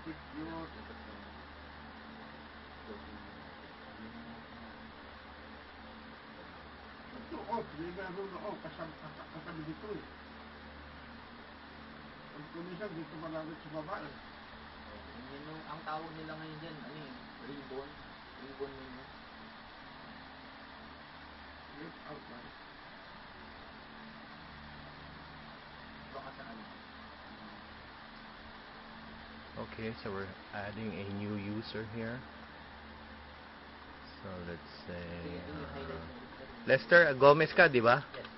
Secure. Ito, may meron na, kasabi dito eh. Ang kumisan, dito malapit sa babae. Ang tawag nila ngayon dyan, ribbon. Ribbon menu. Lift outline. Baka sa ano. Okay, so we're adding a new user here. So let's say Lester Gomez ka, di ba? Yes.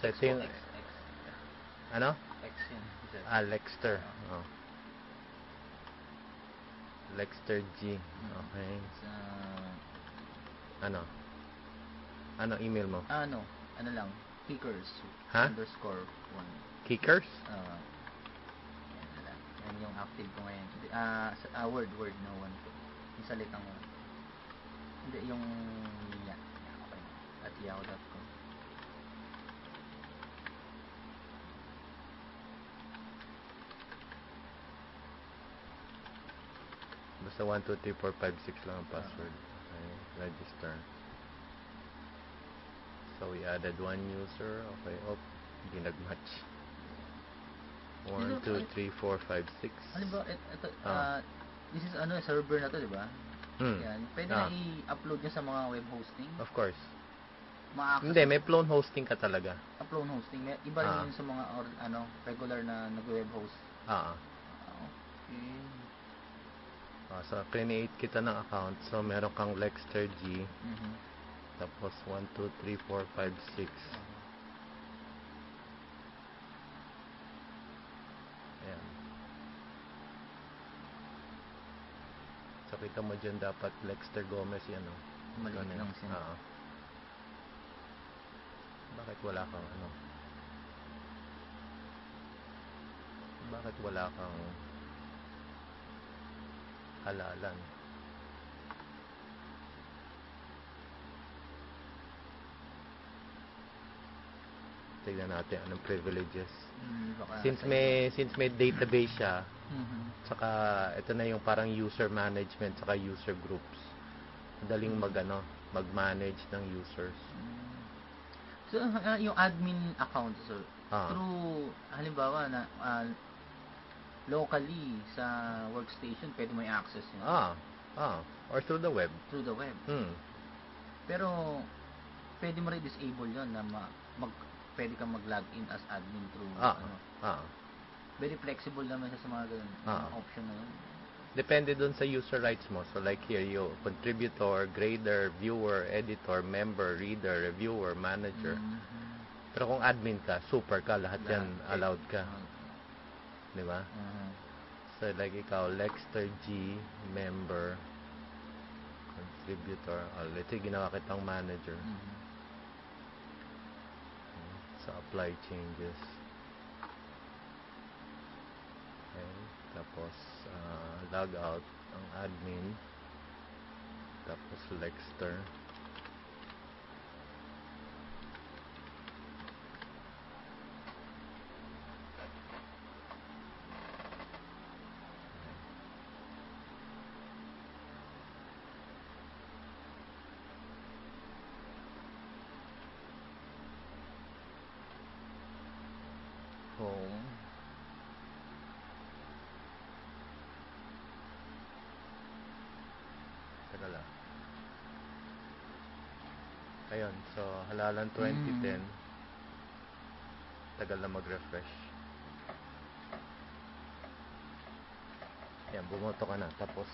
So ito yung, ano? X yun. Lexter. Oh. Lexter G. Okay. It's, Ano? Ano email mo? ano lang, kickers. Ha? _1. Kickers? Yan yung active ko ngayon. Word, no one. Yung salitang one. Hindi, yung yan. Okay. At yahoo.com. Basta 1, 2, 3, 4, 5, 6 lang ang password. Okay. Register. So we added one user. Okay. Oh, hindi nag-match. 1, 2, 3, 4, 5, 6. Ano ba, ito, this is server na to, di ba? Yan. Pwede na i-upload niya sa mga web hosting. Of course. Ma-access. Hindi, may clone hosting ka talaga. Upload hosting. Iba rin yun sa mga regular na nag-web host. Okay. So, create kita ng account. So, meron kang Lexter G. Tapos, 1, 2, 3, 4, 5, 6. Ayan. So, kita mo dyan dapat Lexter Gomez yan, no? Maliit lang siya. Bakit wala kang Bakit wala kang halalan? Tignan natin anong privileges. Since may database siya, saka ito na yung parang user management saka user groups. Madaling mag-manage ng users. So, yung admin account, sir, through, halimbawa, locally sa workstation, pwede mo i-access yun. Or through the web. Through the web. Pero, pwede mo rin disable yun na pwede kang mag-login as admin through, very flexible naman siya sa mga ganun, option na yun. Depende dun sa user rights mo. So like here, you contributor, grader, viewer, editor, member, reader, reviewer, manager. Pero kung admin ka, super ka, lahat yan allowed ka. Di ba? So like ikaw, Lexter G, member, contributor. Let's say ginawa kitang manager. So apply changes. Okay. Tapos log out ang admin. Tapos Lexter. Home. Teka lang. Ayun, so halalan 2010. Tagal na mag-refresh. Ayan, bumoto ka na. Tapos,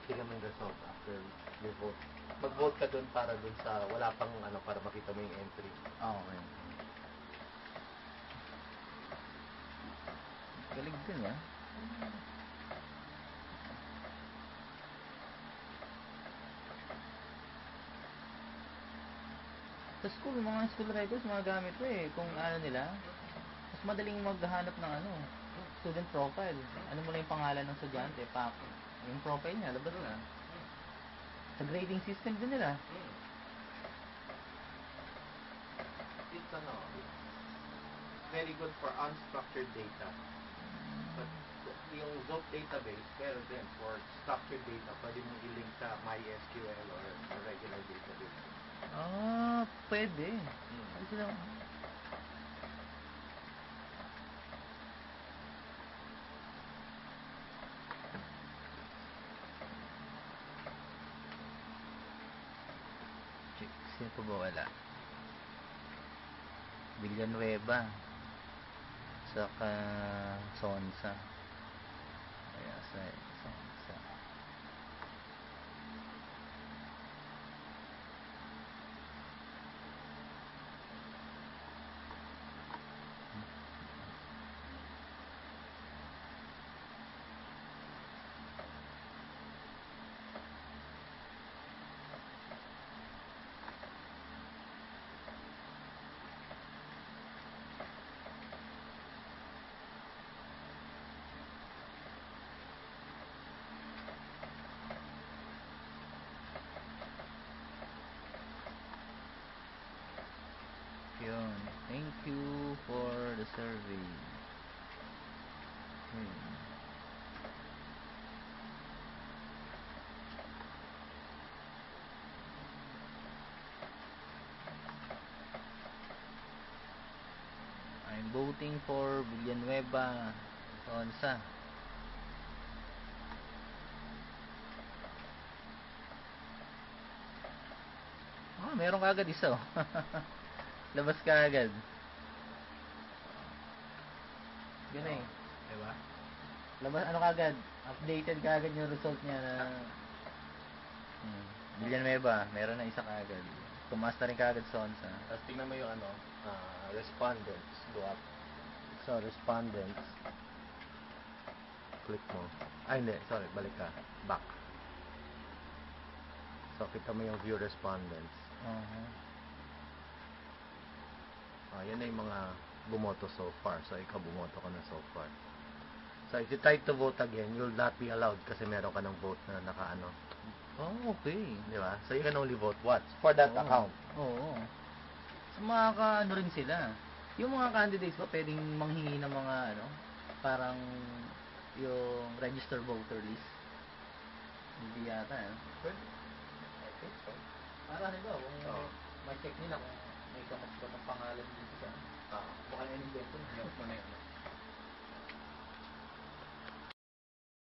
tingnan mo yung result after you vote. Mag-vote ka dun para dun sa, wala pang para makita mo yung entry. Okay. Galing din, Sa school, mga school records, mga gamit ko kung nila, mas madaling maghanap ng student profile. Ano mo lang yung pangalan ng estudyante, yung profile niya, labas na. Sa grading system din nila. It's it's very good for unstructured data. But yung Zope database, pero din for structured data, pwede mong i-link sa MySQL or a regular database. Pwede. Hmm. Pwede sila. Check. Sino pa ba wala? Villanueva. Saka Sonsa. Kaya sa Sonsa. Yun. Thank you for the survey. I'm voting for Villanueva Sonsa. Meron ka agad isa. Labas ka agad. Ganun eh. Diba? Labas, ano ka agad? Updated ka agad yung result niya na Villanueva, meron na isa ka agad. Tumaas na rin ka agad Sonsa. Tapos tingnan mo yung respondents. Go up. So, respondents. Click mo. Ay, hindi. Sorry, balik ka. Back. So, kita mo yung view respondents. Yan na yung mga bumoto so far. So, ikaw bumoto ka na so far. So, if you try to vote again, you'll not be allowed kasi meron ka ng vote na nakaano. Okay. Di ba? So, you can only vote once for that account. Oo. So, ano rin sila. Yung mga candidates ba pwedeng manghingi ng mga parang yung register voter list? Hindi yata. Pwede. I think so. Para halimbawa, kung may check nila kung may kamusta ng pangalan dito sa baka na-invento na. Yes mo na yun.